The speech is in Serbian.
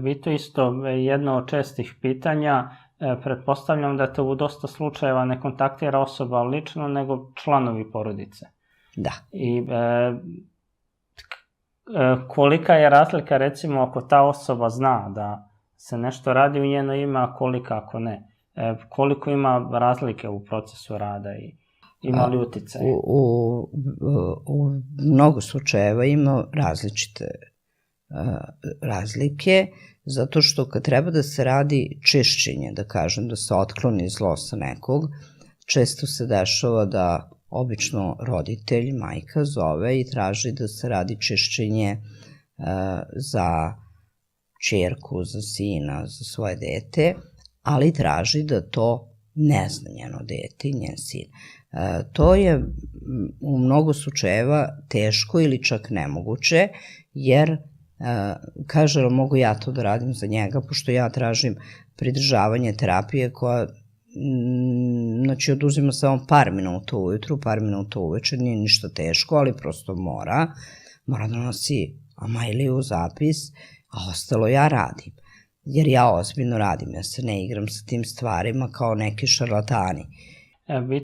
Bi to isto jedno od čestih pitanja. Pretpostavljam da te u dosta slučajeva ne kontaktira osoba lično, nego članovi porodice. Da. I kolika je razlika, recimo, ako ta osoba zna da se nešto radi u njeno ime, a kolika ako ne? Koliko ima razlike u procesu rada i ima li uticaje? U mnogo slučajeva ima različite razlike, zato što kad treba da se radi čišćenje, da kažem, da se otkloni zlo sa nekog, često se dešava da obično roditelj, majka zove i traži da se radi čišćenje za ćerku, za sina, za svoje dete, ali traži da to ne zna njeno dete i njen sin. To je u mnogo slučajeva teško ili čak nemoguće, jer kaže, mogu ja to da radim za njega, pošto ja tražim pridržavanje terapije koja znači oduzima samo par minuta ujutru, par minuta uveče, nije ništa teško, ali prosto mora da nosi Amajliju zapis, a ostalo ja radim. Jer ja ozbiljno radim, ja se ne igram sa tim stvarima kao neki šarlatani.